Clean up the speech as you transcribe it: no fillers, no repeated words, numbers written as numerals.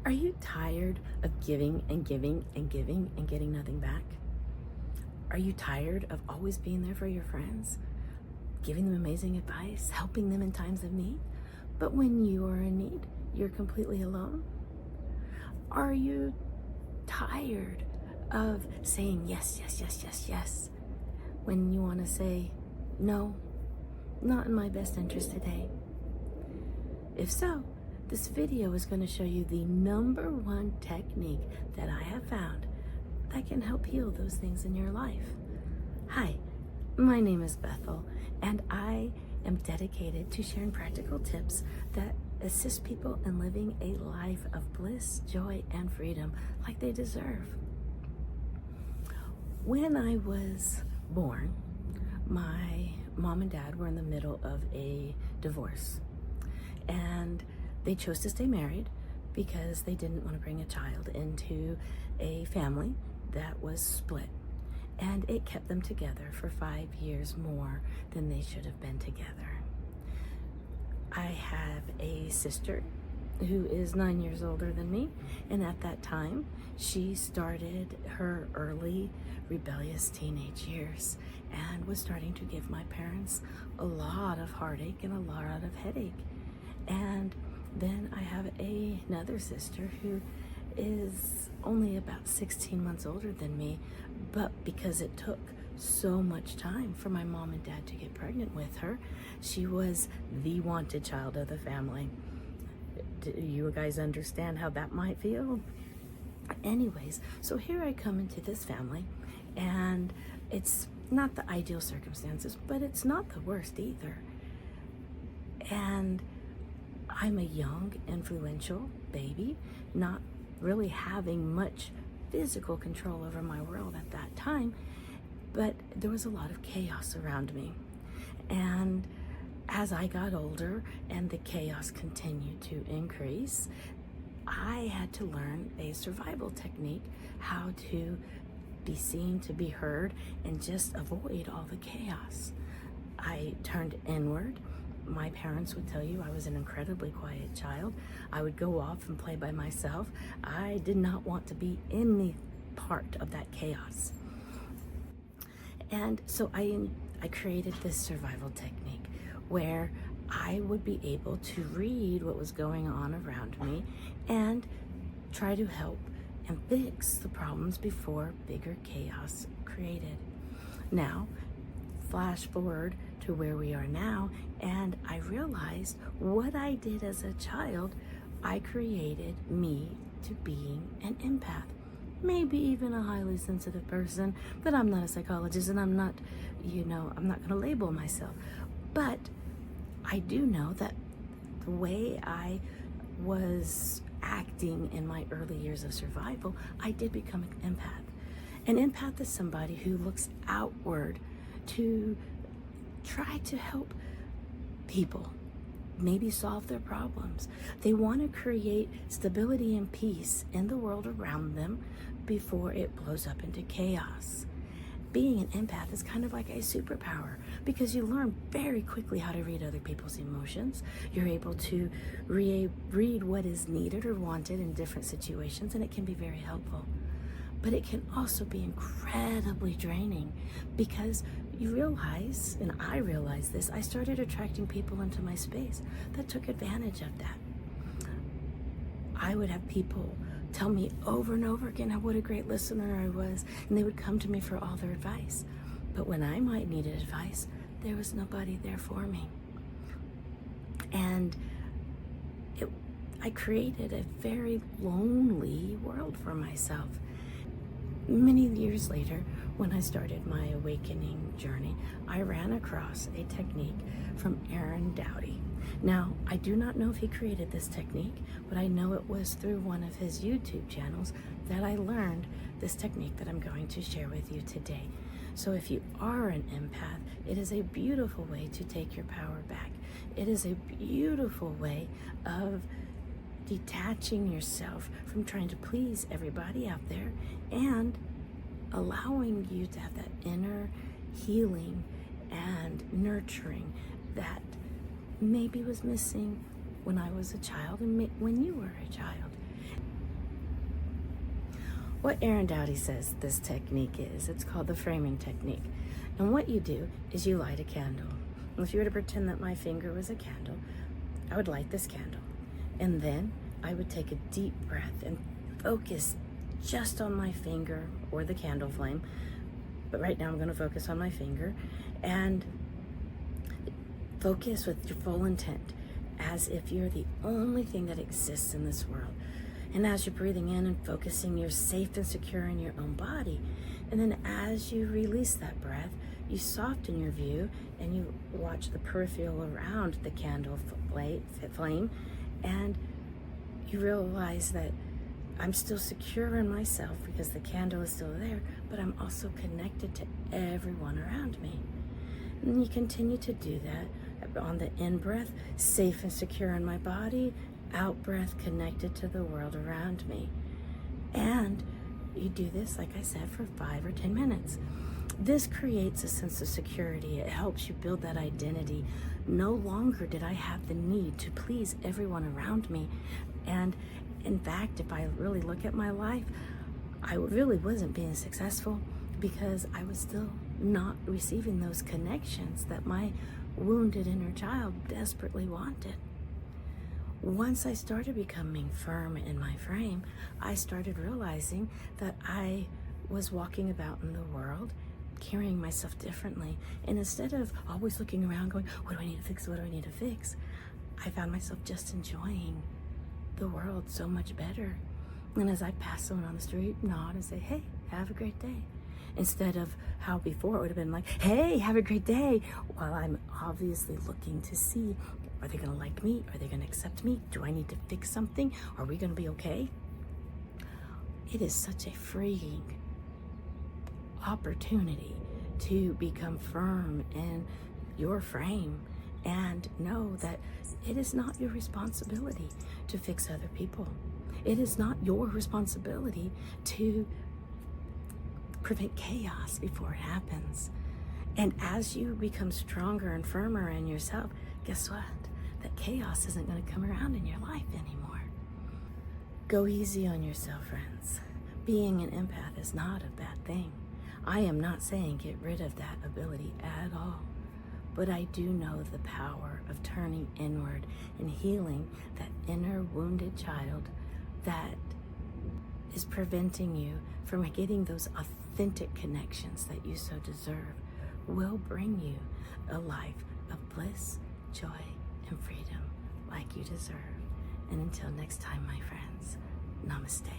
Are you tired of giving and giving and giving and getting nothing back? Are you tired of always being there for your friends, giving them amazing advice, helping them in times of need? But when you are in need, you're completely alone? Are you tired of saying yes, yes, yes, yes, yes, when you want to say, no, not in my best interest today? If so, this video is going to show you the #1 technique that I have found that can help heal those things in your life. Hi, my name is Bethel, and I am dedicated to sharing practical tips that assist people in living a life of bliss, joy, and freedom like they deserve. When I was born, my mom and dad were in the middle of a divorce, and they chose to stay married because they didn't want to bring a child into a family that was split. And it kept them together for 5 years more than they should have been together. I have a sister who is 9 years older than me, and at that time, she started her early rebellious teenage years and was starting to give my parents a lot of heartache and a lot of headache. And then I have another sister who is only about 16 months older than me, but because it took so much time for my mom and dad to get pregnant with her, she was the wanted child of the family. Do you guys understand how that might feel? Anyways, so here I come into this family, and it's not the ideal circumstances, but it's not the worst either. And I'm a young, influential baby, not really having much physical control over my world at that time, but there was a lot of chaos around me. And as I got older and the chaos continued to increase, I had to learn a survival technique, how to be seen, to be heard, and just avoid all the chaos. I turned inward. My parents would tell you I was an incredibly quiet child. I would go off and play by myself. I did not want to be any part of that chaos. And so I created this survival technique where I would be able to read what was going on around me and try to help and fix the problems before bigger chaos created. Now, flash forward to where we are now, and I realized what I did as a child, I created me to being an empath, maybe even a highly sensitive person, but I'm not a psychologist, and I'm not going to label myself. But I do know that the way I was acting in my early years of survival, I did become an empath. An empath is somebody who looks outward to try to help people, maybe solve their problems. They want to create stability and peace in the world around them before it blows up into chaos. Being an empath is kind of like a superpower because you learn very quickly how to read other people's emotions. You're able to read what is needed or wanted in different situations, and it can be very helpful. But it can also be incredibly draining because you realize, and I realized this, I started attracting people into my space that took advantage of that. I would have people tell me over and over again what a great listener I was, and they would come to me for all their advice. But when I might needed advice, there was nobody there for me. And I created a very lonely world for myself. Many years later, when I started my awakening journey, I ran across a technique from Aaron Doughty. Now, I do not know if he created this technique, but I know it was through one of his YouTube channels that I learned this technique that I'm going to share with you today. So if you are an empath, it is a beautiful way to take your power back. It is a beautiful way of detaching yourself from trying to please everybody out there and allowing you to have that inner healing and nurturing that maybe was missing when I was a child and when you were a child. what Aaron Doughty says this technique is. It's called the framing technique. And what you do is you light a candle. And if you were to pretend that my finger was a candle, I would light this candle. And then I would take a deep breath and focus just on my finger or the candle flame. But right now I'm going to focus on my finger and focus with your full intent as if you're the only thing that exists in this world. And as you're breathing in and focusing, you're safe and secure in your own body. And then as you release that breath, you soften your view and you watch the peripheral around the candle flame, and you realize that I'm still secure in myself because the candle is still there, but I'm also connected to everyone around me. And you continue to do that on the in breath, safe and secure in my body, out breath, connected to the world around me. And you do this, like I said, for 5 or 10 minutes. This creates a sense of security. It helps you build that identity. No longer did I have the need to please everyone around me. And in fact, if I really look at my life, I really wasn't being successful because I was still not receiving those connections that my wounded inner child desperately wanted. Once I started becoming firm in my frame, I started realizing that I was walking about in the world carrying myself differently. And instead of always looking around going, what do I need to fix? What do I need to fix? I found myself just enjoying the world so much better. And as I pass someone on the street, nod and say, hey, have a great day. Instead of how before it would have been like, hey, have a great day, while I'm obviously looking to see, are they going to like me? Are they going to accept me? Do I need to fix something? Are we going to be okay? It is such a freeing opportunity to become firm in your frame and know that it is not your responsibility to fix other people. It is not your responsibility to prevent chaos before it happens. And as you become stronger and firmer in yourself, guess what? That chaos isn't going to come around in your life anymore. Go easy on yourself, friends. Being an empath is not a bad thing. I am not saying get rid of that ability at all. But I do know the power of turning inward and healing that inner wounded child that is preventing you from getting those authentic connections that you so deserve will bring you a life of bliss, joy, and freedom like you deserve. And until next time, my friends, namaste.